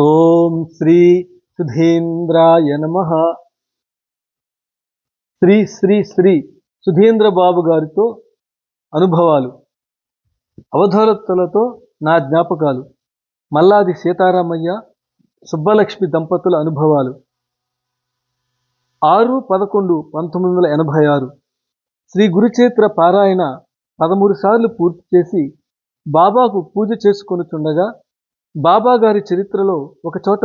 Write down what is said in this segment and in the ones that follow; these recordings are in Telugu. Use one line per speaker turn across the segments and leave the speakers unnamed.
ఓం శ్రీ సుధీంద్రాయ నమః. శ్రీ శ్రీ శ్రీ సుధీంద్ర బాబు గారితో అనుభవాలు, అవధూతలతో నా జ్ఞాపకాలు, మల్లాది సీతారామయ్య సుబ్బలక్ష్మి దంపతుల అనుభవాలు. 6/11/1986 శ్రీ గురుచేత్ర పారాయణ 13 సార్లు పూర్తి చేసి బాబాకు పూజ చేసుకొనుచుండగా బాబా గారి చరిత్రలో ఒకచోట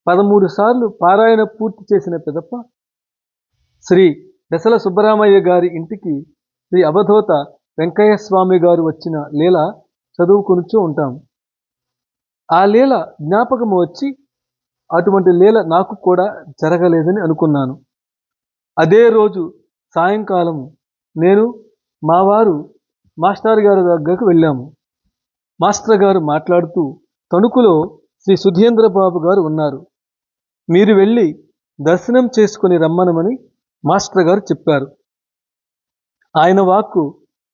13 సార్లు పారాయణ పూర్తి చేసిన పిదప శ్రీ దశల సుబ్బరామయ్య గారి ఇంటికి శ్రీ అవధూత వెంకయ్య స్వామి గారు వచ్చిన లీల చదువుకొనుచూ ఉంటాం. ఆ లీల జ్ఞాపకము వచ్చి అటువంటి లీల నాకు కూడా జరగలేదని అనుకున్నాను. అదే రోజు సాయంకాలం నేను మా వారు మాస్టర్ గారి దగ్గరకు వెళ్ళాము. మాస్టర్ గారు మాట్లాడుతూ, తణుకులో శ్రీ సుధీంద్ర బాబు గారు ఉన్నారు, మీరు వెళ్ళి దర్శనం చేసుకుని రమ్మనమని మాస్టర్ గారు చెప్పారు. ఆయన వాక్కు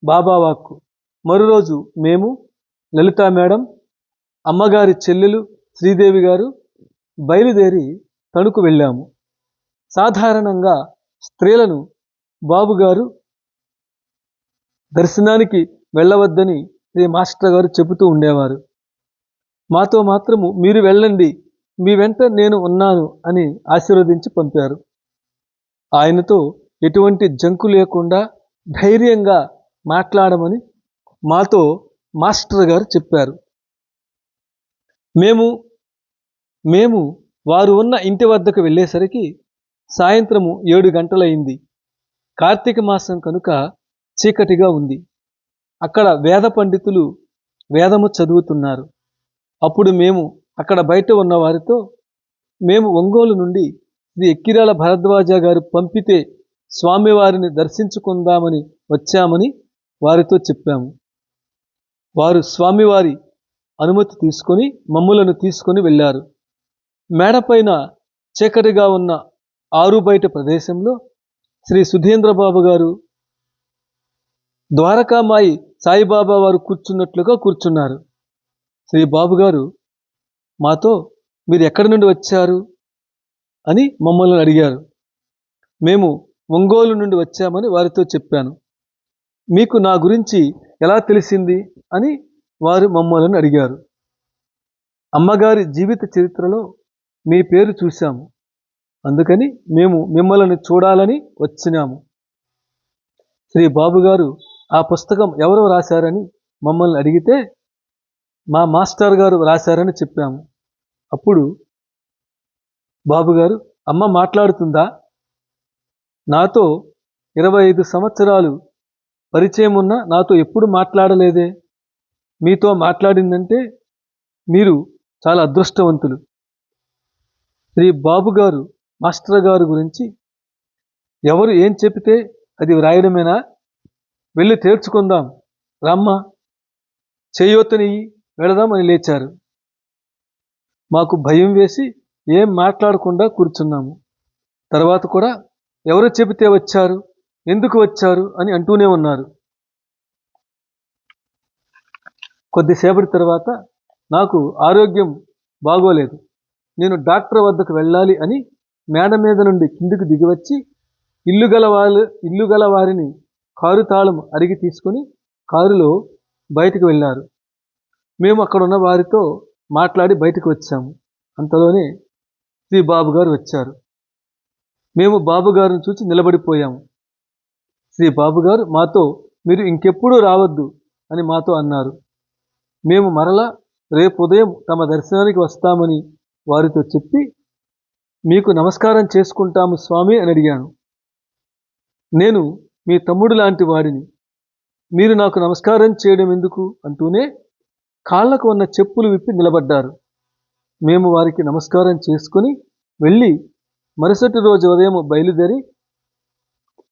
బాబా వాక్కు. మరోరోజు మేము, లలితా మేడం, అమ్మగారి చెల్లెలు శ్రీదేవి గారు బయలుదేరి తణుకు వెళ్ళాము. సాధారణంగా స్త్రీలను బాబుగారు దర్శనానికి వెళ్ళవద్దని శ్రీ మాస్టర్ గారు చెబుతూ ఉండేవారు. మాతో మాత్రము మీరు వెళ్ళండి, మీ వెంట నేను ఉన్నాను అని ఆశీర్వదించి పంపారు. ఆయనతో ఎటువంటి జంకు లేకుండా ధైర్యంగా మాట్లాడమని మాతో మాస్టర్ గారు చెప్పారు. మేము వారు ఉన్న ఇంటి వద్దకు వెళ్ళేసరికి సాయంత్రము 7 గంటలైంది. కార్తీక మాసం కనుక చీకటిగా ఉంది. అక్కడ వేద పండితులు వేదము చదువుతున్నారు. అప్పుడు మేము అక్కడ బయట ఉన్న వారితో, మేము ఒంగోలు నుండి శ్రీ ఎక్కిరాల భరద్వాజ గారు పంపితే స్వామివారిని దర్శించుకుందామని వచ్చామని వారితో చెప్పాము. వారు స్వామివారి అనుమతి తీసుకొని మమ్ములను తీసుకొని వెళ్ళారు. మేడపైన చీకటిగా ఉన్న ఆరు బయట ప్రదేశంలో శ్రీ సుధీంద్రబాబు గారు, ద్వారకామాయి సాయిబాబా వారు కూర్చున్నట్లుగా కూర్చున్నారు. శ్రీ బాబు గారు మాతో, మీరు ఎక్కడి నుండి వచ్చారు అని మమ్మల్ని అడిగారు. మేము ఒంగోలు నుండి వచ్చామని వారితో చెప్పాను. మీకు నా గురించి ఎలా తెలిసింది అని వారు మమ్మల్ని అడిగారు. అమ్మగారి జీవిత చరిత్రలో మీ పేరు చూశాము, అందుకని మేము మిమ్మల్ని చూడాలని వచ్చినాము. శ్రీ బాబు గారు ఆ పుస్తకం ఎవరో రాశారని మమ్మల్ని అడిగితే మా మాస్టర్ గారు రాశారని చెప్పాము. అప్పుడు బాబుగారు, అమ్మ మాట్లాడుతుందా? నాతో 25 సంవత్సరాలు పరిచయం ఉన్న నాతో ఎప్పుడు మాట్లాడలేదే, మీతో మాట్లాడిందంటే మీరు చాలా అదృష్టవంతులు. శ్రీ బాబు గారు మాస్టర్ గారు గురించి ఎవరు ఏం చెబితే అది వ్రాయడమేనా? వెళ్ళి తేల్చుకుందాం, రమ్మ, చేయూతనియ్యి, వెళదాం అని లేచారు. మాకు భయం వేసి ఏం మాట్లాడకుండా కూర్చున్నాము. తర్వాత కూడా ఎవరు చెబితే వచ్చారు, ఎందుకు వచ్చారు అని అంటూనే ఉన్నారు. కొద్దిసేపటి తర్వాత నాకు ఆరోగ్యం బాగోలేదు, నేను డాక్టర్ వద్దకు వెళ్ళాలి అని మేడ మీద నుండి కిందికి దిగివచ్చి ఇల్లు గల వారిని కారు తాళం అడిగి తీసుకొని కారులో బయటికి వెళ్ళారు. మేము అక్కడ ఉన్న వారితో మాట్లాడి బయటకు వచ్చాము. అంతలోనే శ్రీ బాబు గారు వచ్చారు. మేము బాబు గారిని చూసి నిలబడిపోయాము. శ్రీ బాబు గారు మాతో, మీరు ఇంకెప్పుడూ రావద్దు అని మాతో అన్నారు. మేము మరలా రేపు ఉదయం తమ దర్శనానికి వస్తామని వారితో చెప్పి, మీకు నమస్కారం చేసుకుంటాము స్వామి అని అడిగాను. నేను మీ తమ్ముడు లాంటి వాడిని, మీరు నాకు నమస్కారం చేయడం ఎందుకు అంటూనే కాళ్లకు ఉన్న చెప్పులు విప్పి నిలబడ్డారు. మేము వారికి నమస్కారం చేసుకుని వెళ్ళి మరుసటి రోజు ఉదయం బయలుదేరి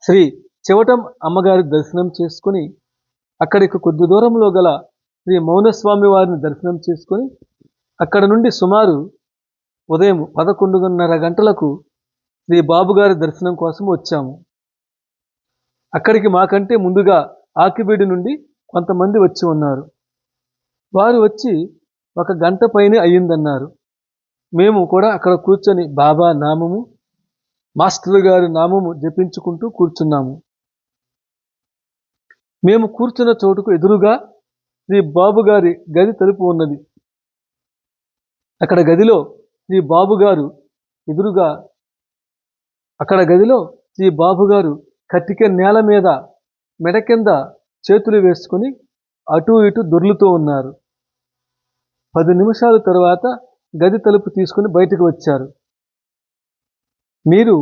శ్రీ చివటం అమ్మగారి దర్శనం చేసుకుని అక్కడికి కొద్ది దూరంలో గల శ్రీ మౌనస్వామి వారిని దర్శనం చేసుకొని అక్కడ నుండి సుమారు ఉదయం 11:30 గంటలకు శ్రీ బాబుగారి దర్శనం కోసం వచ్చాము. అక్కడికి మాకంటే ముందుగా ఆకిబీడి నుండి కొంతమంది వచ్చి ఉన్నారు. వారు వచ్చి 1 గంట పైనే అయ్యిందన్నారు. మేము కూడా అక్కడ కూర్చొని బాబా నామము, మాస్టర్ గారి నామము జపించుకుంటూ కూర్చున్నాము. మేము కూర్చున్న చోటుకు ఎదురుగా శ్రీ బాబు గారి గది తలుపు ఉన్నది. అక్కడ గదిలో శ్రీ బాబు గారు ఎదురుగా శ్రీ బాబు గారు కట్టిక నేల మీద మెడ కింద చేతులు వేసుకుని అటు ఇటు దొర్లుతూ ఉన్నారు. 10 నిమిషాల తరువాత గది తలుపు తీసుకుని బయటకు వచ్చారు. మీరు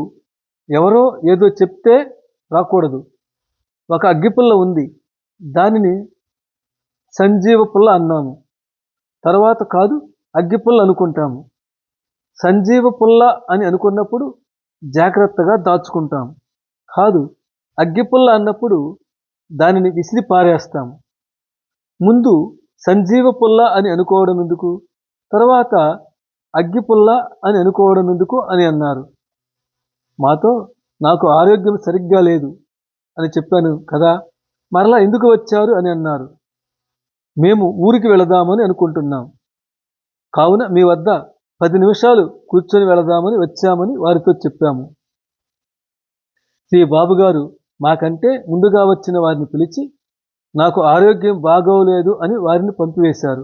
ఎవరో ఏదో చెప్తే రాకూడదు. ఒక అగ్గిపుల్ల ఉంది, దానిని సంజీవ పుల్ల అన్నాము. తర్వాత కాదు అగ్గిపుల్ల అనుకుంటాము. సంజీవ పుల్ల అని అనుకున్నప్పుడు జాగ్రత్తగా దాచుకుంటాం. కాదు అగ్గిపుల్ల అన్నప్పుడు దానిని విసిరి పారేస్తాం. ముందు సంజీవ పుల్ల అని అనుకోవడం ఎందుకు, తర్వాత అగ్గిపుల్ల అని అనుకోవడం ఎందుకు అని అన్నారు. మాతో నాకు ఆరోగ్యం సరిగ్గా లేదు అని చెప్పాను కదా, మరలా ఎందుకు వచ్చారు అని అన్నారు. మేము ఊరికి వెళదామని అనుకుంటున్నాం, కావున మీ వద్ద 10 నిమిషాలు కూర్చొని వెళదామని వచ్చామని వారితో చెప్పాము. శ్రీ బాబుగారు మాకంటే ముందుగా వచ్చిన వారిని పిలిచి నాకు ఆరోగ్యం బాగోలేదు అని వారిని పంపివేశారు.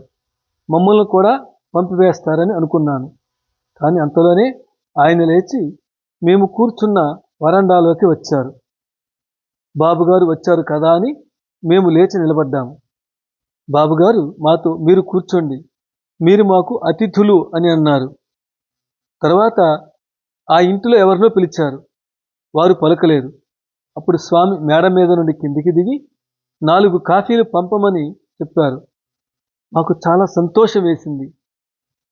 మమ్మల్ని కూడా పంపివేస్తారని అనుకున్నాను. కానీ అంతలోనే ఆయన లేచి మేము కూర్చున్న వరండాలోకి వచ్చారు. బాబుగారు వచ్చారు కదా అని మేము లేచి నిలబడ్డాము. బాబుగారు మాతో మీరు కూర్చోండి, మీరు మాకు అతిథులు అని అన్నారు. తర్వాత ఆ ఇంటిలో ఎవరినో పిలిచారు, వారు పలకలేదు. అప్పుడు స్వామి మేడ మీద నుండి కిందికి దిగి 4 కాఫీలు పంపమని చెప్పారు. మాకు చాలా సంతోషం వేసింది.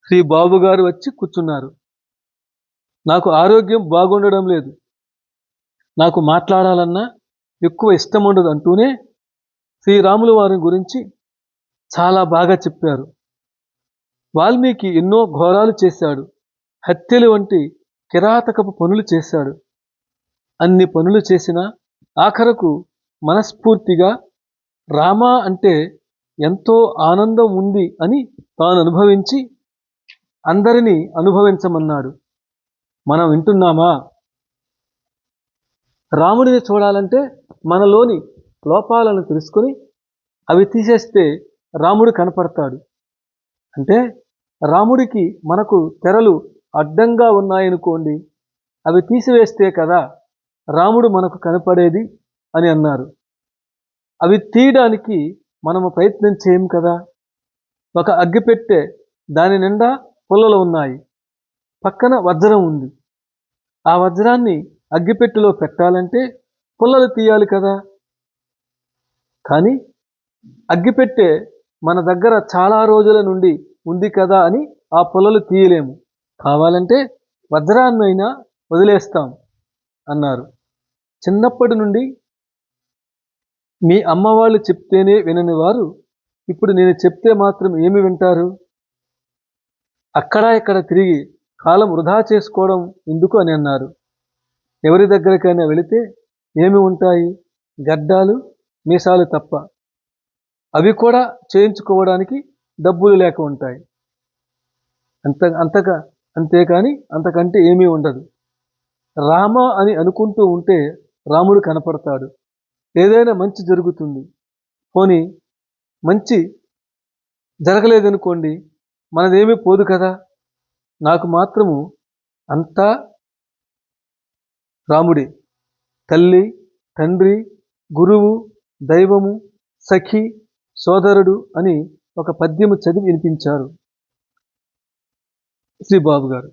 శ్రీ బాబుగారు వచ్చి కూర్చున్నారు. నాకు ఆరోగ్యం బాగుండడం లేదు, నాకు మాట్లాడాలన్నా ఎక్కువ ఇష్టం ఉండదు అంటూనే శ్రీరాముల వారి గురించి చాలా బాగా చెప్పారు. వాల్మీకి ఎన్నో ఘోరాలు చేశాడు, హత్యలు వంటి కిరాతకపు పనులు చేశాడు. అన్ని పనులు చేసినా ఆఖరకు మనస్ఫూర్తిగా రామ అంటే ఎంతో ఆనందం ఉంది అని తాను అనుభవించి అందరినీ అనుభవించమన్నాడు. మనం వింటున్నామా? రాముడిని చూడాలంటే మనలోని లోపాలను తెలుసుకొని అవి తీసేస్తే రాముడు కనపడతాడు. అంటే రాముడికి మనకు తెరలు అడ్డంగా ఉన్నాయనుకోండి, అవి తీసివేస్తే కదా రాముడు మనకు కనపడేది అని అన్నారు. అవి తీయడానికి మనము ప్రయత్నం చేయం కదా. ఒక అగ్గిపెట్టె, దాని నిండా పుల్లలు ఉన్నాయి, పక్కన వజ్రం ఉంది. ఆ వజ్రాన్ని అగ్గిపెట్టెలో పెట్టాలంటే పుల్లలు తీయాలి కదా. కానీ అగ్గిపెట్టె మన దగ్గర చాలా రోజుల నుండి ఉంది కదా అని ఆ పుల్లలు తీయలేము. కావాలంటే వజ్రాన్నైనా వదిలేస్తాం అన్నారు. చిన్నప్పటి నుండి మీ అమ్మవాళ్ళు చెప్తేనే వినని వారు ఇప్పుడు నేను చెప్తే మాత్రం ఏమి వింటారు? అక్కడ ఇక్కడ తిరిగి కాలం వృధా చేసుకోవడం ఎందుకు అని అన్నారు. ఎవరి దగ్గరికైనా వెళితే ఏమి ఉంటాయి? గడ్డాలు, మీసాలు తప్ప. అవి కూడా చేయించుకోవడానికి డబ్బులు లేక ఉంటాయి. అంతేకాని అంతకంటే ఏమీ ఉండదు. రామ అని అనుకుంటూ ఉంటే రాముడు కనపడతాడు. ఏదైనా మంచి జరుగుతుంది. పోనీ మంచి జరగలేదనుకోండి, మనదేమీ పోదు కదా. నాకు మాత్రము అంతా రాముడే. తల్లి, తండ్రి, గురువు, దైవము, సఖి, సోదరుడు అని ఒక పద్యము చదివి వినిపించారు శ్రీ బాబుగారు.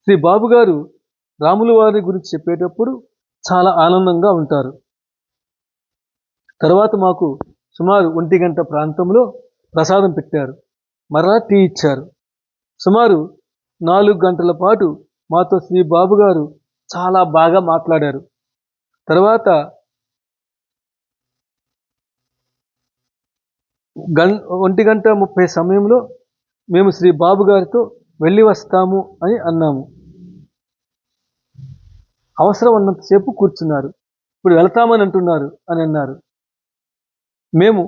శ్రీ బాబుగారు రాముల వారి గురించి చెప్పేటప్పుడు చాలా ఆనందంగా ఉంటారు. తర్వాత మాకు సుమారు 1 గంట ప్రాంతంలో ప్రసాదం పెట్టారు, మరలా టీ ఇచ్చారు. సుమారు 4 గంటల పాటు మాతో శ్రీ బాబుగారు చాలా బాగా మాట్లాడారు. తర్వాత 1:30 సమయంలో మేము శ్రీ బాబుగారితో వెళ్ళి వస్తాము అని అన్నాము. అవసరం ఉన్నంతసేపు కూర్చున్నారు. ఇప్పుడు వెళ్తామని అంటున్నారు అని అన్నారు. మేము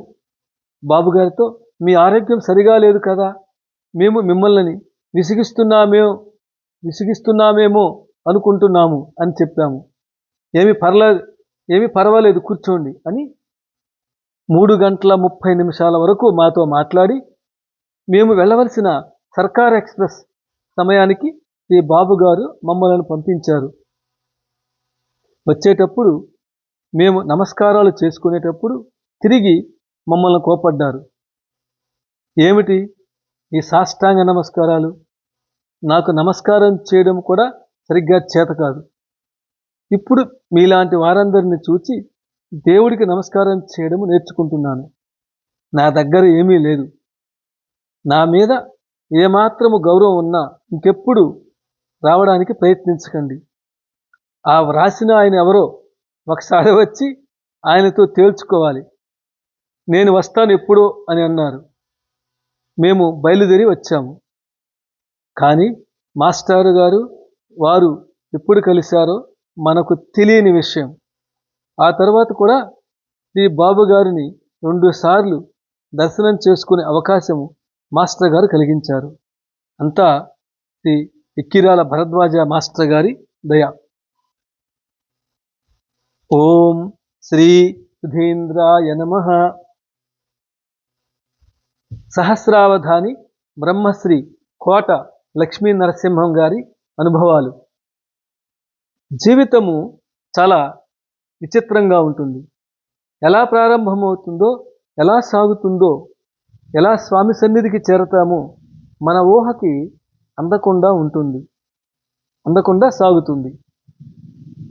బాబుగారితో మీ ఆరోగ్యం సరిగా లేదు కదా, మేము మిమ్మల్ని విసిగిస్తున్నామేమో అనుకుంటున్నాము అని చెప్పాము. ఏమి పర్వాలేదు కూర్చోండి అని 3 గంటల 30 నిమిషాల వరకు మాతో మాట్లాడి మేము వెళ్ళవలసిన సర్కార్ ఎక్స్ప్రెస్ సమయానికి ఈ బాబు గారు మమ్మల్ని పంపించారు. వచ్చేటప్పుడు మేము నమస్కారాలు చేసుకునేటప్పుడు తిరిగి మమ్మల్ని కోపడ్డారు. ఏమిటి ఈ సాష్టాంగ నమస్కారాలు? నాకు నమస్కారం చేయడం కూడా సరిగ్గా చేత కాదు. ఇప్పుడు మీలాంటి వారందరిని చూచి దేవుడికి నమస్కారం చేయడం నేర్చుకుంటున్నాను. నా దగ్గర ఏమీ లేదు. నా మీద ఏమాత్రము గౌరవం ఉన్నా ఇంకెప్పుడు రావడానికి ప్రయత్నించకండి. ఆ వ్రాసిన ఆయన ఎవరో ఒకసారి వచ్చి ఆయనతో తేల్చుకోవాలి. నేను వస్తాను ఎప్పుడో అని అన్నారు. మేము బయలుదేరి వచ్చాము. కానీ మాస్టారు గారు వారు ఎప్పుడు కలిశారో మనకు తెలియని విషయం. ఆ తర్వాత కూడా శ్రీ బాబు గారిని 2 సార్లు దర్శనం చేసుకునే అవకాశము మాస్టర్ గారు కలిగించారు. అంతా శ్రీ ఎక్కిరాల భరద్వాజ మాస్టర్ గారి దయ. ఓం శ్రీ సుధీంద్రాయ నమః. సహస్రావధాని బ్రహ్మశ్రీ కోట లక్ష్మీ నరసింహం గారి అనుభవాలు. జీవితము చాలా విచిత్రంగా ఉంటుంది. ఎలా ప్రారంభమవుతుందో, ఎలా సాగుతుందో, ఎలా స్వామి సన్నిధికి చేరతామో మన ఊహకి అందకుండా సాగుతుంది.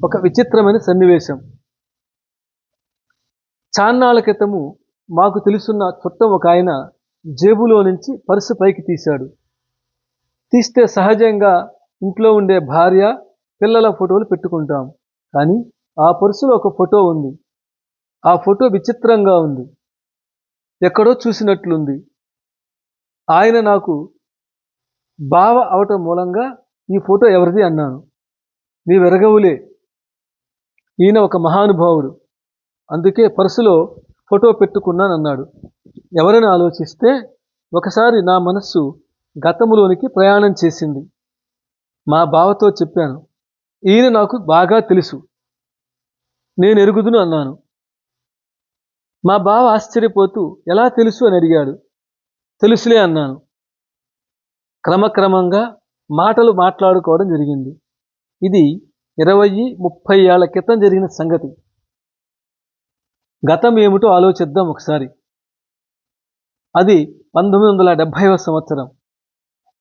ఒక విచిత్రమైన సన్నివేశం. చాన్నాళ్ళ క్రితము మాకు తెలుసున్న చుట్టం ఒక ఆయన జేబులో నుంచి పర్సు పైకి తీశాడు. తీస్తే సహజంగా ఇంట్లో ఉండే భార్య పిల్లల ఫోటోలు పెట్టుకుంటాం. కానీ ఆ పర్సులో ఒక ఫోటో ఉంది. ఆ ఫోటో విచిత్రంగా ఉంది. ఎక్కడో చూసినట్లుంది. ఆయన నాకు బావ అవటం మూలంగా ఈ ఫోటో ఎవరిది అన్నాను. నీ వెరగవులే, ఈయన ఒక మహానుభావుడు, అందుకే పర్సులో ఫోటో పెట్టుకున్నానన్నాడు. ఎవరిని ఆలోచిస్తే ఒకసారి నా మనస్సు గతంలోనికి ప్రయాణం చేసింది. మా బావతో చెప్పాను, ఈయన నాకు బాగా తెలుసు, నేను ఎరుగుదును అన్నాను. మా బావ ఆశ్చర్యపోతూ ఎలా తెలుసు అని అడిగాడు. తెలుసులే అన్నాను. క్రమక్రమంగా మాటలు మాట్లాడుకోవడం జరిగింది. ఇది 20-30 ఏళ్ల క్రితం జరిగిన సంగతి. గతం ఏమిటో ఆలోచిద్దాం ఒకసారి. అది 1970వ సంవత్సరం.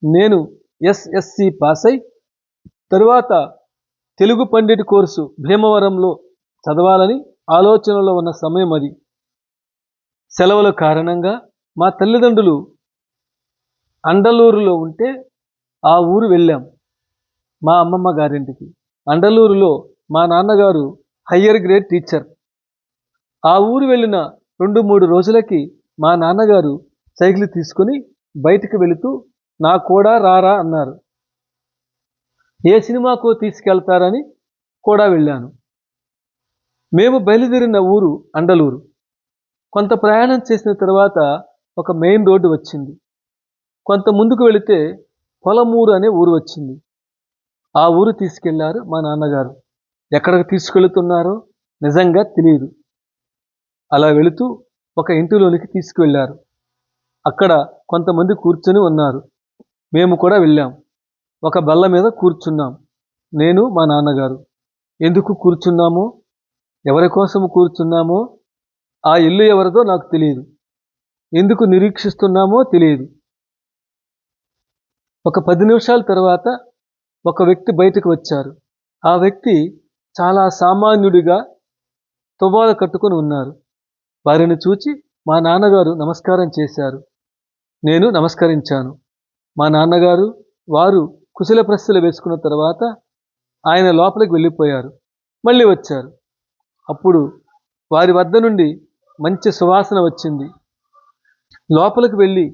నేను ఎస్ఎస్సి పాస్ అయి తరువాత తెలుగు పండిట్ కోర్సు భీమవరంలో చదవాలని ఆలోచనలో ఉన్న సమయం అది. సెలవుల కారణంగా మా తల్లిదండ్రులు అండలూరులో ఉంటే ఆ ఊరు వెళ్ళాం, మా అమ్మమ్మ గారింటికి. అండలూరులో మా నాన్నగారు హయ్యర్ గ్రేడ్ టీచర్. ఆ ఊరు వెళ్ళిన 2-3 రోజులకి మా నాన్నగారు సైకిల్ తీసుకుని బయటికి వెళుతూ నా కూడా రారా అన్నారు. ఏ సినిమాకో తీసుకెళ్తారని కూడా వెళ్ళాను. మేము బయలుదేరిన ఊరు అండలూరు. కొంత ప్రయాణం చేసిన తర్వాత ఒక మెయిన్ రోడ్డు వచ్చింది. కొంత ముందుకు వెళితే పొలమూరు అనే ఊరు వచ్చింది. ఆ ఊరు తీసుకెళ్లారు మా నాన్నగారు. ఎక్కడికి తీసుకెళ్తున్నారో నిజంగా తెలియదు. అలా వెళుతూ ఒక ఇంటిలోనికి తీసుకువెళ్ళారు. అక్కడ కొంతమంది కూర్చొని ఉన్నారు. మేము కూడా వెళ్ళాం. ఒక బల్ల మీద కూర్చున్నాం, నేను మా నాన్నగారు. ఎందుకు కూర్చున్నామో, ఎవరి కోసం కూర్చున్నామో, ఆ ఇల్లు ఎవరిదో నాకు తెలియదు. ఎందుకు నిరీక్షిస్తున్నామో తెలియదు. ఒక 10 నిమిషాల తర్వాత ఒక వ్యక్తి బయటకు వచ్చారు. ఆ వ్యక్తి చాలా సామాన్యుడిగా తువ్వాలు కట్టుకొని ఉన్నారు. వారిని చూచి మా నాన్నగారు నమస్కారం చేశారు. నేను నమస్కరించాను. మా నాన్నగారు వారు కుశల ప్రశ్నలు వేసుకున్న తర్వాత ఆయన లోపలికి వెళ్ళిపోయారు. మళ్ళీ వచ్చారు. అప్పుడు వారి వద్ద నుండి మంచి సువాసన వచ్చింది. లోపలికి వెళ్ళి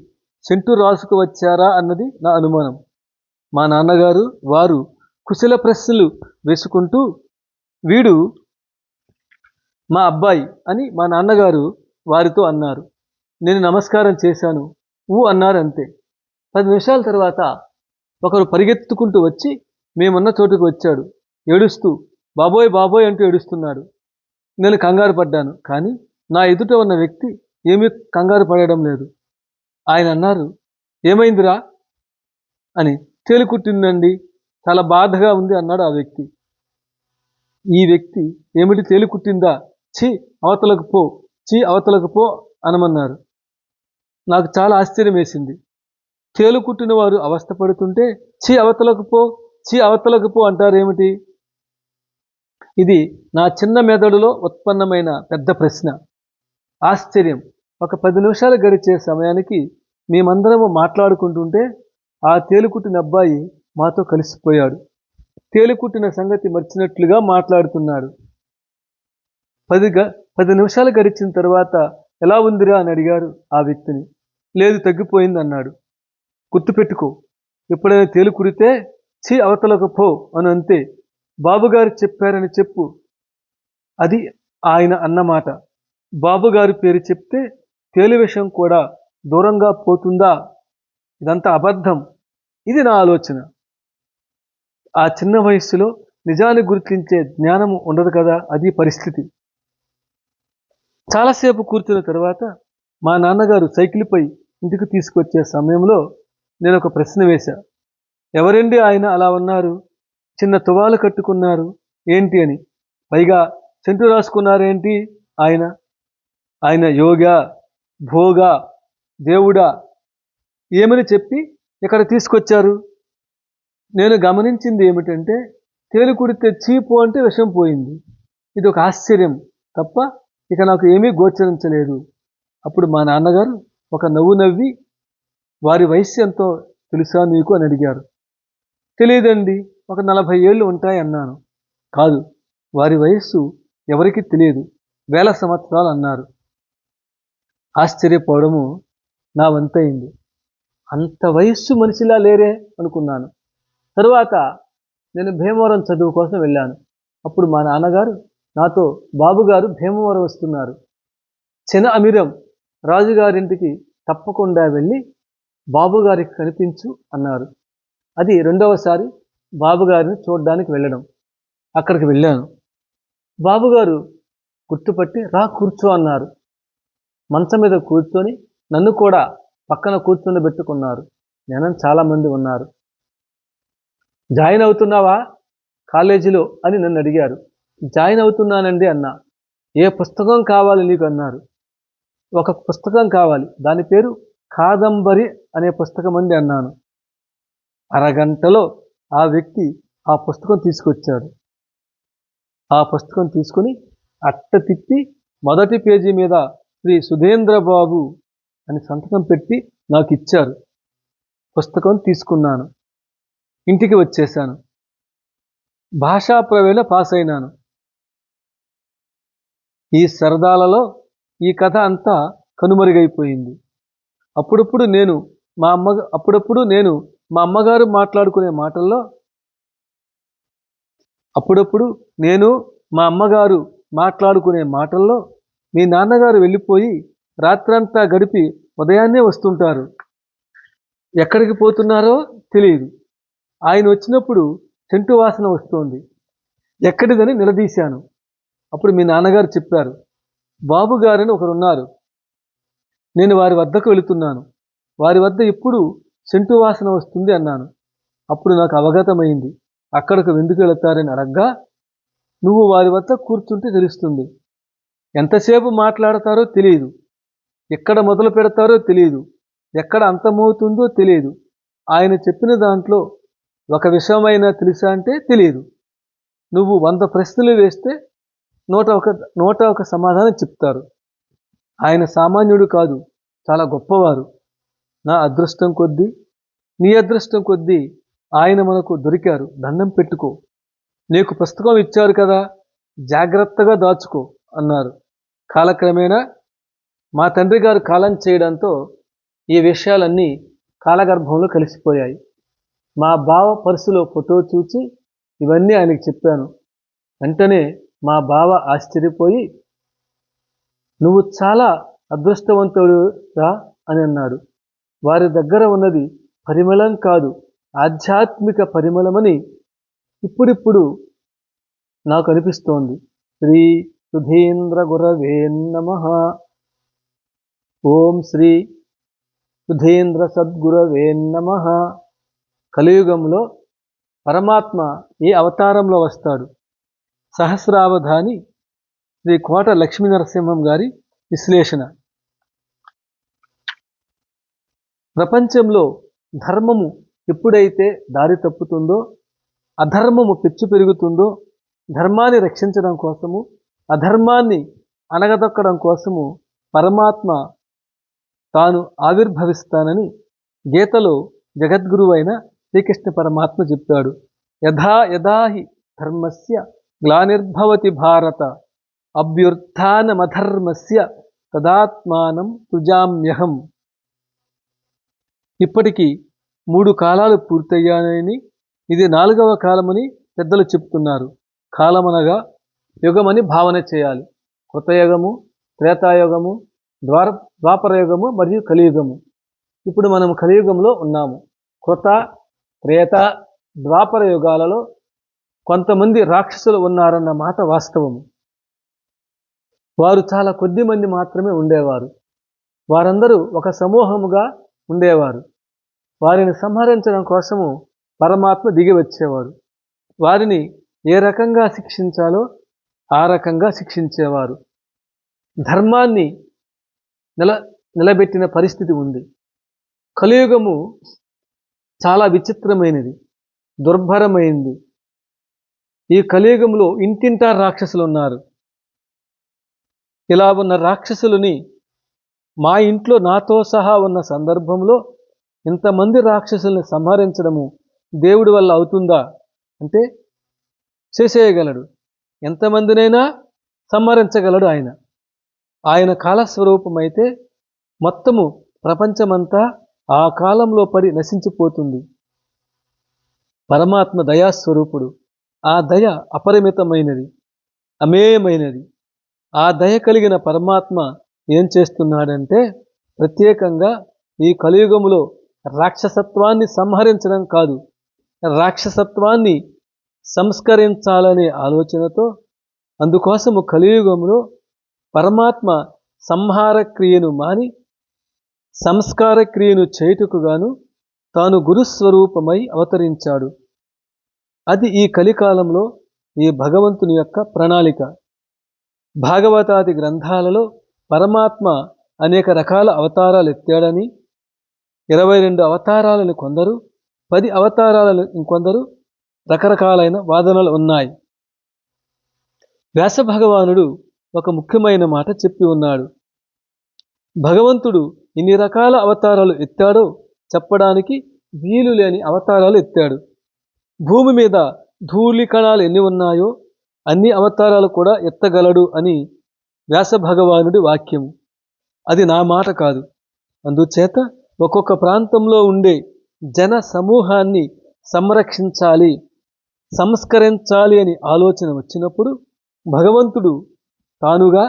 సెంటు రాసుకు వచ్చారా అన్నది నా అనుమానం. మా నాన్నగారు వారు కుశల ప్రశ్నలు వేసుకుంటూ, వీడు మా అబ్బాయి అని మా నాన్నగారు వారితో అన్నారు. నేను నమస్కారం చేశాను. అన్నారు అంతే. 10 నిమిషాల తర్వాత ఒకరు పరిగెత్తుకుంటూ వచ్చి మేమున్న చోటుకు వచ్చాడు. ఏడుస్తూ బాబోయ్ బాబోయ్ అంటూ ఏడుస్తున్నాడు. నేను కంగారు పడ్డాను. కానీ నా ఎదుట ఉన్న వ్యక్తి ఏమీ కంగారు పడడం లేదు. ఆయన అన్నారు, ఏమైందిరా అని. తేలు కుట్టిందండి, చాలా బాధగా ఉంది అన్నాడు ఆ వ్యక్తి. ఈ వ్యక్తి ఏమిటి తేలు కుట్టిందా, ఛీ అవతలకు పో, ఛీ అవతలకు పో అనమన్నారు. నాకు చాలా ఆశ్చర్యం వేసింది. తేలు కుట్టిన వారు అవస్థపడుతుంటే ఛీ అవతలకు పో, ఛీ అవతలకు పో అంటారేమిటి? ఇది నా చిన్న మెదడులో ఉత్పన్నమైన పెద్ద ప్రశ్న, ఆశ్చర్యం. ఒక 10 నిమిషాలు గడిచే సమయానికి మేమందరము మాట్లాడుకుంటుంటే ఆ తేలుకుట్టిన అబ్బాయి మాతో కలిసిపోయాడు. తేలుకుట్టిన సంగతి మర్చినట్లుగా మాట్లాడుతున్నాడు. 10 నిమిషాలు గడిచిన తర్వాత ఎలా ఉందిరా అని అడిగారు ఆ వ్యక్తిని. లేదు తగ్గిపోయింది అన్నాడు. గుర్తుపెట్టుకో, ఎప్పుడైనా తేలు కుడితే ఛీ అవతలకు పో అని అంతే. బాబుగారు చెప్పారని చెప్పు. అది ఆయన అన్నమాట. బాబుగారి పేరు చెప్తే తేలు విషయం కూడా దూరంగా పోతుందా? ఇదంతా అబద్ధం. ఇది నా ఆలోచన. ఆ చిన్న వయస్సులో నిజాన్ని గుర్తించే జ్ఞానము ఉండదు కదా, అది పరిస్థితి. చాలాసేపు కూర్చున్న తర్వాత మా నాన్నగారు సైకిల్పై ఇంటికి తీసుకొచ్చే సమయంలో నేను ఒక ప్రశ్న వేశా. ఎవరండి ఆయన అలా ఉన్నారు, చిన్న తువాలు కట్టుకున్నారు ఏంటి అని, పైగా సెంటు రాసుకున్నారేంటి ఆయన యోగా, భోగా, దేవుడా ఏమని చెప్పి ఇక్కడ తీసుకొచ్చారు? నేను గమనించింది ఏమిటంటే తేలు కుడితే చీపు అంటే విషం పోయింది. ఇది ఒక ఆశ్చర్యం తప్ప ఇక నాకు ఏమీ గోచరించలేదు. అప్పుడు మా నాన్నగారు ఒక నవ్వు నవ్వి, వారి వయస్సు ఎంతో తెలుసా నీకు అని అడిగారు. తెలియదండి, ఒక 40 ఏళ్ళు ఉంటాయి అన్నాను. కాదు, వారి వయస్సు ఎవరికి తెలియదు, 1000 సంవత్సరాలు అన్నారు. ఆశ్చర్యపోవడము నా వంతైంది. అంత వయస్సు మనిషిలా లేరే అనుకున్నాను. తరువాత నేను భీమవరం చదువు కోసం వెళ్ళాను. అప్పుడు మా నాన్నగారు నాతో, బాబుగారు భీమవరం వస్తున్నారు, చిన్న అమిరం రాజుగారింటికి తప్పకుండా వెళ్ళి బాబుగారికి కనిపించు అన్నారు. అది రెండవసారి బాబుగారిని చూడడానికి వెళ్ళడం. అక్కడికి వెళ్ళాను. బాబుగారు గుర్తుపట్టి రా కూర్చో అన్నారు. మంచం మీద కూర్చొని నన్ను కూడా పక్కన కూర్చొని జనం చాలామంది ఉన్నారు. జాయిన్ అవుతున్నావా కాలేజీలో అని నన్ను అడిగారు. జాయిన్ అవుతున్నానండి అన్నా. ఏ పుస్తకం కావాలి నీకు అన్నారు. ఒక పుస్తకం కావాలి, దాని పేరు కాదంబరి అనే పుస్తకం అండి అన్నాను. అరగంటలో ఆ వ్యక్తి ఆ పుస్తకం తీసుకొచ్చాడు. ఆ పుస్తకం తీసుకుని అట్ట తిప్పి మొదటి పేజీ మీద శ్రీ సుధేంద్రబాబు అని సంతకం పెట్టి నాకు ఇచ్చారు. పుస్తకం తీసుకున్నాను. ఇంటికి వచ్చేశాను. భాషా ప్రవేళ పాస్ అయినాను. ఈ సరదాలలో ఈ కథ అంతా కనుమరుగైపోయింది. అప్పుడప్పుడు నేను మా అమ్మగారు మాట్లాడుకునే మాటల్లో మీ నాన్నగారు వెళ్ళిపోయి రాత్రంతా గడిపి ఉదయాన్నే వస్తుంటారు, ఎక్కడికి పోతున్నారో తెలియదు, ఆయన వచ్చినప్పుడు సెంటు వాసన వస్తోంది, ఎక్కడిదని నిలదీశాను. అప్పుడు మీ నాన్నగారు చెప్పారు, బాబుగారని ఒకరున్నారు, నేను వారి వద్దకు వెళుతున్నాను, వారి వద్ద ఎప్పుడు సెంటు వాసన వస్తుంది అన్నాను. అప్పుడు నాకు అవగతమైంది. అక్కడికి ఎందుకు వెళతారని అడగ్గా, నువ్వు వారి వద్ద కూర్చుంటే తెలుస్తుంది, ఎంతసేపు మాట్లాడతారో తెలియదు, ఎక్కడ మొదలు పెడతారో తెలియదు, ఎక్కడ అంతమవుతుందో తెలియదు, ఆయన చెప్పిన దాంట్లో ఒక విషయమైనా తెలుసా అంటే తెలియదు, నువ్వు 100 ప్రశ్నలు వేస్తే 101 సమాధానం చెప్తారు. ఆయన సామాన్యుడు కాదు, చాలా గొప్పవారు. నా అదృష్టం కొద్దీ, నీ అదృష్టం కొద్దీ ఆయన మనకు దొరికారు. దండం పెట్టుకో, నీకు పుస్తకం ఇచ్చారు కదా, జాగ్రత్తగా దాచుకో అన్నారు. కాలక్రమేణా మా తండ్రి గారు కాలం చేయడంతో ఈ విషయాలన్నీ కాలగర్భంలో కలిసిపోయాయి. మా బావ పర్సులో ఫోటో చూచి ఇవన్నీ ఆయనకి చెప్పాను. వెంటనే మా బావ ఆశ్చర్యపోయి, నువ్వు చాలా అదృష్టవంతుడురా అని అన్నాడు. వారి దగ్గర ఉన్నది పరిమళం కాదు, ఆధ్యాత్మిక పరిమళమని ఇప్పుడిప్పుడు నాకు అనిపిస్తోంది. శ్రీ సుధీంద్ర గురవే నమః. ఓం శ్రీ సుధీంద్ర సద్గురవే నమః. కలియుగంలో పరమాత్మ ఏ అవతారంలో వస్తాడు? సహస్రావధాని శ్రీ కోట లక్ష్మీ నరసింహం గారి విశ్లేషణ. ప్రపంచంలో ధర్మము ఎప్పుడైతే దారి తప్పుతుందో, అధర్మము పెచ్చు పెరుగుతుందో, ధర్మాన్ని రక్షించడం కోసము, అధర్మాన్ని అణగదొక్కడం కోసము పరమాత్మ తాను ఆవిర్భవిస్తానని గీతలో జగద్గురువు అయిన శ్రీకృష్ణ పరమాత్మ చెప్పాడు. యథా యథాహి ధర్మస్య గ్లానిర్భవతి భారత అభ్యుత్థానమధర్మస్య తదాత్మానం సృజామ్యహం. ఇప్పటికీ 3 కాలాలు పూర్తయ్యాయని, ఇది 4వ కాలమని పెద్దలు చెప్తున్నారు. కాలమనగా యుగమని భావన చేయాలి. కృతయుగము, త్రేతాయుగము, ద్వాపరయుగము మరియు కలియుగము. ఇప్పుడు మనం కలియుగంలో ఉన్నాము. కృత, త్రేత, ద్వాపర యుగాలలో కొంతమంది రాక్షసులు ఉన్నారన్న మాట వాస్తవము. వారు చాలా కొద్ది మంది మాత్రమే ఉండేవారు. వారందరూ ఒక సమూహముగా ఉండేవారు. వారిని సంహరించడం కోసము పరమాత్మ దిగి వచ్చేవాడు. వారిని ఏ రకంగా శిక్షించాలో ఆ రకంగా శిక్షించేవారు. ధర్మాన్ని నిలబెట్టిన పరిస్థితి ఉంది. కలియుగము చాలా విచిత్రమైనది, దుర్భరమైంది. ఈ కలియుగంలో ఇంటింటా రాక్షసులు ఉన్నారు. ఇలా ఉన్న రాక్షసులని మా ఇంట్లో నాతో సహా ఉన్న సందర్భంలో ఇంతమంది రాక్షసుల్ని సంహరించడము దేవుడి వల్ల అవుతుందా అంటే చేసేయగలడు. ఎంతమందినైనా సంహరించగలడు ఆయన. ఆయన కాలస్వరూపమైతే మొత్తము ప్రపంచమంతా ఆ కాలంలో పడి నశించిపోతుంది. పరమాత్మ దయాస్వరూపుడు. ఆ దయ అపరిమితమైనది, అమేయమైనది. ఆ దయ కలిగిన పరమాత్మ ఏం చేస్తున్నాడంటే ప్రత్యేకంగా ఈ కలియుగములో రాక్షసత్వాన్ని సంహరించడం కాదు, రాక్షసత్వాన్ని సంస్కరించాలనే ఆలోచనతో, అందుకోసము కలియుగంలో పరమాత్మ సంహార క్రియను మాని సంస్కార క్రియను చేయుటకు గాను తాను గురుస్వరూపమై అవతరించాడు. అది ఈ కలికాలంలో ఈ భగవంతుని యొక్క ప్రణాళిక. భాగవతాది గ్రంథాలలో పరమాత్మ అనేక రకాల అవతారాలు ఎత్తాడని, 22 అవతారాలను కొందరు, 10 అవతారాలను ఇంకొందరు రకరకాలైన వాదనలు ఉన్నాయి. వ్యాస భగవానుడు ఒక ముఖ్యమైన మాట చెప్పి ఉన్నాడు. భగవంతుడు ఎన్ని రకాల అవతారాలు ఎత్తాడో చెప్పడానికి వీలు లేని అవతారాలు ఎత్తాడు. భూమి మీద ధూళి కణాలు ఎన్ని ఉన్నాయో అన్ని అవతారాలు కూడా ఎత్తగలడు అని వ్యాస భగవానుడి వాక్యం. అది నా మాట కాదు. అందుచేత ఒక్కొక్క ప్రాంతంలో ఉండే జన సమూహాన్ని సంరక్షించాలి, సంస్కరించాలి అని ఆలోచన వచ్చినప్పుడు భగవంతుడు తానుగా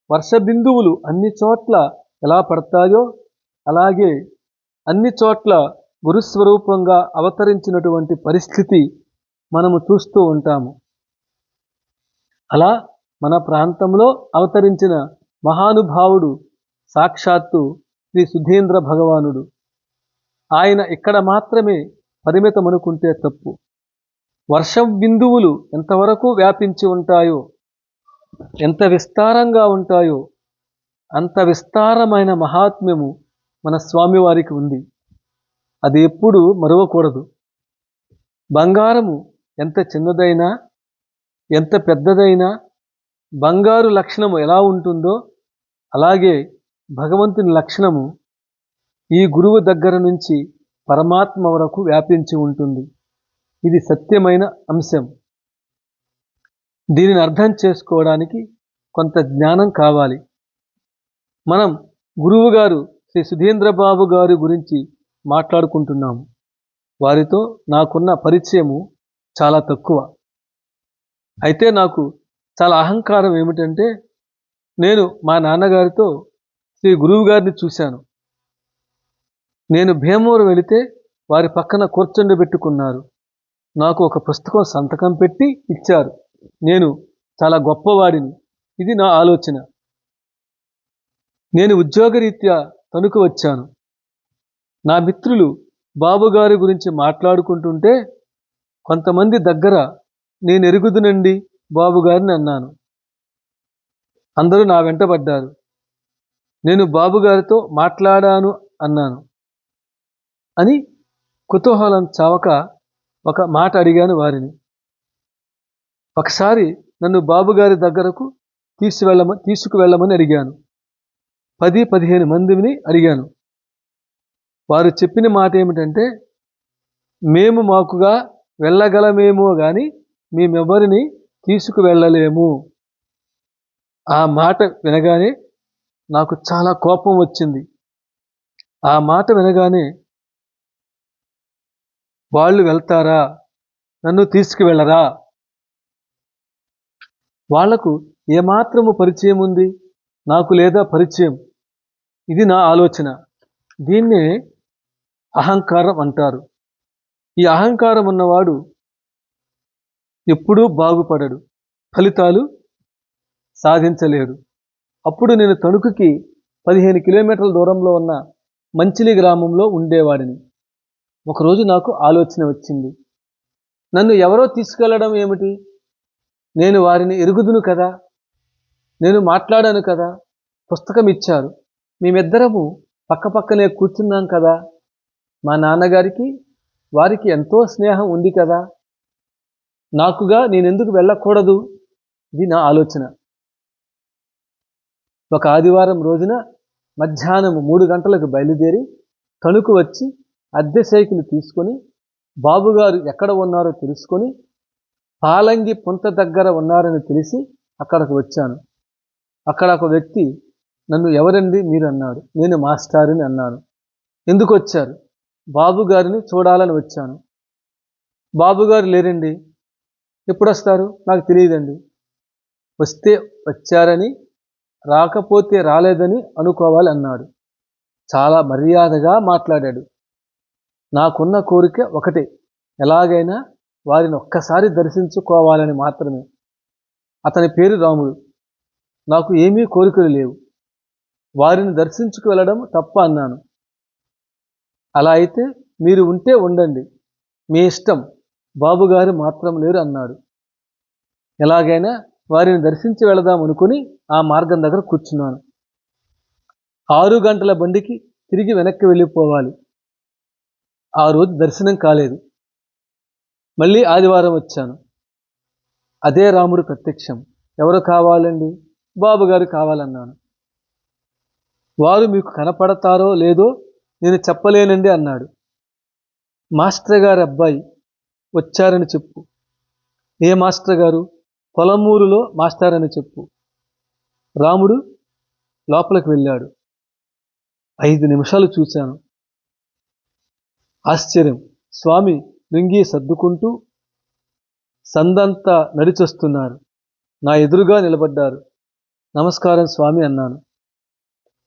వర్ష బిందువులు అన్ని చోట్ల ఎలా పడతాయో అలాగే అన్ని చోట్ల గురుస్వరూపంగా అవతరించినటువంటి పరిస్థితి మనము చూస్తూ ఉంటాము. అలా మన ప్రాంతంలో అవతరించిన మహానుభావుడు సాక్షాత్తు శ్రీ సుధీంద్ర భగవానుడు. ఆయన ఇక్కడ మాత్రమే పరిమితమనుకుంటే తప్పు. వర్షం బిందువులు ఎంతవరకు వ్యాపించి ఉంటాయో, ఎంత విస్తారంగా ఉంటాయో అంత విస్తారమైన మహాత్మ్యము మన స్వామివారికి ఉంది. అది ఎప్పుడు మరువకూడదు. బంగారము ఎంత చిన్నదైనా, ఎంత పెద్దదైనా, బంగారు లక్షణము ఎలా ఉంటుందో అలాగే భగవంతుని లక్షణము ఈ గురువు దగ్గర నుంచి పరమాత్మ వరకు వ్యాపించి ఉంటుంది. ఇది సత్యమైన అంశం. దీనిని అర్థం చేసుకోవడానికి కొంత జ్ఞానం కావాలి. మనం గురువు గారు శ్రీ సుధీంద్ర బాబు గారి గురించి మాట్లాడుకుంటున్నాము. వారితో నాకున్న పరిచయము చాలా తక్కువ. అయితే నాకు చాలా అహంకారం ఏమిటంటే, నేను మా నాన్నగారితో శ్రీ గురువు గారిని చూశాను. నేను భీమవరం వెళితే వారి పక్కన కూర్చొండబెట్టుకున్నారు. నాకు ఒక పుస్తకం సంతకం పెట్టి ఇచ్చారు. నేను చాలా గొప్పవాడిని. ఇది నా ఆలోచన. నేను ఉద్యోగరీత్యా తణుకు వచ్చాను. నా మిత్రులు బాబుగారి గురించి మాట్లాడుకుంటుంటే కొంతమంది దగ్గర నేను ఎరుగుదునండి బాబుగారిని అన్నాను. అందరూ నా వెంటబడ్డారు. నేను బాబుగారితో మాట్లాడాను అన్నాను అని కుతూహలం చావక ఒక మాట అడిగాను వారిని. ఒకసారి నన్ను బాబుగారి దగ్గరకు తీసుకువెళ్ళమని అడిగాను. 10-15 మందిని అడిగాను. వారు చెప్పిన మాట ఏమిటంటే, మేము మాకుగా వెళ్ళగలమేమో గాని మేమెవరిని తీసుకువెళ్ళలేము. ఆ మాట వినగానే నాకు చాలా కోపం వచ్చింది. ఆ మాట వినగానే వాళ్ళు వెళ్తారా, నన్ను తీసుకువెళ్ళరా? వాళ్లకు ఏమాత్రము పరిచయం ఉంది? నాకు లేదా పరిచయం? ఇది నా ఆలోచన. దీన్నే అహంకారం అంటారు. ఈ అహంకారం ఉన్నవాడు ఎప్పుడూ బాగుపడడు, ఫలితాలు సాధించలేడు. అప్పుడు నేను తణుకుకి 15 కిలోమీటర్ల దూరంలో ఉన్న మంచిలి గ్రామంలో ఉండేవాడిని. ఒకరోజు నాకు ఆలోచన వచ్చింది. నన్ను ఎవరో తీసుకెళ్లడం ఏమిటి? నేను వారిని ఎరుగుదును కదా, నేను మాట్లాడాను కదా, పుస్తకం ఇచ్చారు, మేమిద్దరము పక్కపక్కనే కూర్చున్నాం కదా, మా నాన్నగారికి వారికి ఎంతో స్నేహం ఉంది కదా, నాకుగా నేనెందుకు వెళ్ళకూడదు? ఇది నా ఆలోచన. ఒక ఆదివారం రోజున మధ్యాహ్నం 3 గంటలకు బయలుదేరి తణుకు వచ్చి అద్దె సైకిల్ తీసుకొని బాబుగారు ఎక్కడ ఉన్నారో తెలుసుకొని పాలంగి పుంత దగ్గర ఉన్నారని తెలిసి అక్కడికి వచ్చాను. అక్కడ ఒక వ్యక్తి నన్ను ఎవరండి మీరు అన్నాడు. నేను మాస్టారుని అన్నాను. ఎందుకు వచ్చారు? బాబుగారిని చూడాలని వచ్చాను. బాబుగారు లేరండి. ఎప్పుడు వస్తారు? నాకు తెలియదండి. వస్తే వచ్చారని, రాకపోతే రాలేదని అనుకోవాలి అన్నాడు. చాలా మర్యాదగా మాట్లాడాడు. నాకున్న కోరిక ఒకటే, ఎలాగైనా వారిని ఒక్కసారి దర్శించుకోవాలని మాత్రమే. అతని పేరు రాముడు. నాకు ఏమీ కోరికలు లేవు. వారిని దర్శించుకు వెళ్ళడం తప్ప అన్నాను. అలా అయితే మీరు ఉంటే ఉండండి, మీ ఇష్టం, బాబుగారు మాత్రం లేరు అన్నాడు. ఎలాగైనా వారిని దర్శించి వెళదాం అనుకుని ఆ మార్గం దగ్గర కూర్చున్నాను. 6 గంటల బండికి తిరిగి వెనక్కి వెళ్ళిపోవాలి. ఆ రోజు దర్శనం కాలేదు. మళ్ళీ ఆదివారం వచ్చాను. అదే రాముడు ప్రత్యక్షం. ఎవరు కావాలండి? బాబుగారు కావాలన్నాను. వారు మీకు కనపడతారో లేదో నేను చెప్పలేనండి అన్నాడు. మాస్టర్ గారి అబ్బాయి వచ్చారని చెప్పు. ఏ మాస్టర్ గారు? పొలమూరులో మాస్టర్ అని చెప్పు. రాముడు లోపలికి వెళ్ళాడు. 5 నిమిషాలు చూశాను. ఆశ్చర్యం. స్వామి లుంగీ సర్దుకుంటూ సందంతా నడిచొస్తున్నారు. నా ఎదురుగా నిలబడ్డారు. నమస్కారం స్వామి అన్నాను.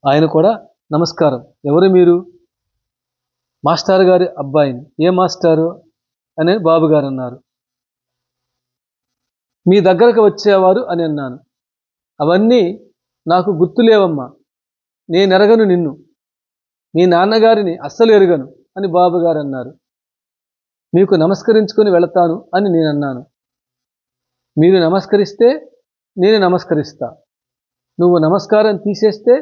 ఆయన కూడా నమస్కారం. ఎవరు మీరు? మాస్టర్ గారి అబ్బాయిని. ఏ మాస్టారు అని బాబుగారు అన్నారు. మీ దగ్గరకు వచ్చేవారు అని అన్నాను. అవన్నీ నాకు గుర్తులేవమ్మా, నేనెరగను నిన్ను, మీ నాన్నగారిని అస్సలు ఎరగను అని బాబుగారు అన్నారు. మీకు నమస్కరించుకొని వెళతాను అని నేనన్నాను. మీరు నమస్కరిస్తే నేను నమస్కరిస్తా, నువ్వు నమస్కారం తీసేస్తే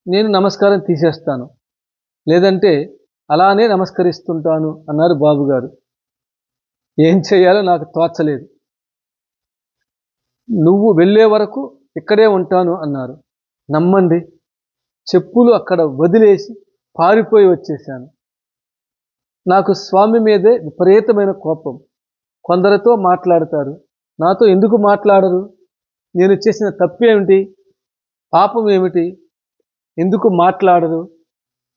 నేను నమస్కారం తీసేస్తాను, లేదంటే అలానే నమస్కరిస్తుంటాను అన్నారు బాబుగారు. ఏం చేయాలో నాకు తోచలేదు. నువ్వు వెళ్ళే వరకు ఇక్కడే ఉంటాను అన్నారు. నమ్మండి, చెప్పులు అక్కడ వదిలేసి పారిపోయి వచ్చేశాను. నాకు స్వామి మీదే విపరీతమైన కోపం. కొందరితో మాట్లాడతారు, నాతో ఎందుకు మాట్లాడరు? నేను చేసిన తప్పేమిటి, పాపం ఏమిటి, ఎందుకు మాట్లాడరు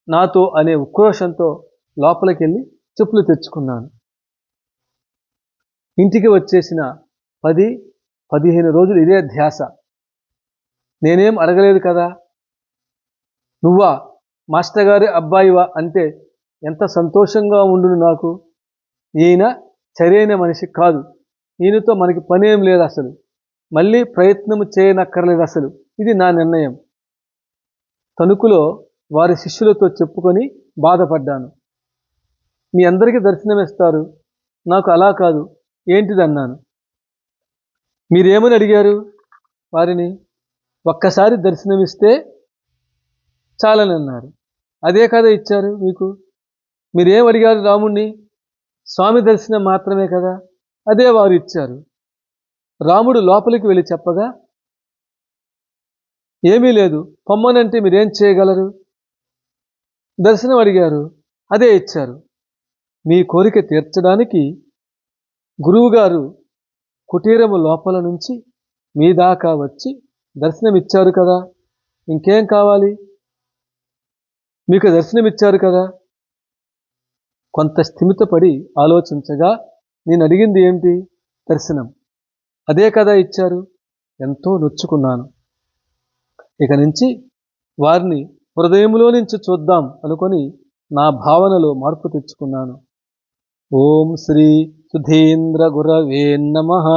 నాతో అనే ఉక్రోషంతో లోపలికి వెళ్ళి చెప్పులు తెచ్చుకున్నాను. ఇంటికి వచ్చేసిన 10-15 రోజులు ఇదే ధ్యాస. నేనేం అడగలేదు కదా. నువ్వా మాస్టర్ గారి అబ్బాయివా అంటే ఎంత సంతోషంగా ఉండును నాకు. ఈయన సరైన మనిషి కాదు, ఈయనతో మనకి పనేం లేదు, అసలు మళ్ళీ ప్రయత్నం చేయనక్కర్లేదు, అసలు ఇది నా నిర్ణయం. తణుకులో వారి శిష్యులతో చెప్పుకొని బాధపడ్డాను. మీ అందరికీ దర్శనమిస్తారు, నాకు అలా కాదు, ఏంటిదన్నాను. మీరేమని అడిగారు వారిని? ఒక్కసారి దర్శనమిస్తే చాలని అన్నారు. అదే కదా ఇచ్చారు మీకు. మీరేం అడిగారు రాముణ్ణి? స్వామి దర్శనం మాత్రమే కదా, అదే వారు ఇచ్చారు. రాముడు లోపలికి వెళ్ళి చెప్పగా, ఏమీ లేదు, పొమ్మనంటే మీరేం చేయగలరు? దర్శనం అడిగారు, అదే ఇచ్చారు. మీ కోరిక తీర్చడానికి గురువుగారు కుటీరము లోపల నుంచి మీ దాకా వచ్చి దర్శనమిచ్చారు కదా, ఇంకేం కావాలి? మీకు దర్శనమిచ్చారు కదా. కొంత స్థిమితపడి ఆలోచించగా, నేను అడిగింది ఏమిటి? దర్శనం. అదే కదా ఇచ్చారు. ఎంతో నొచ్చుకున్నాను. ఇక నుంచి వారిని హృదయంలో నుంచి చూద్దాం అనుకొని నా భావనలో మార్పు తెచ్చుకున్నాను. ఓం శ్రీ సుధీంద్ర గురవే నమః.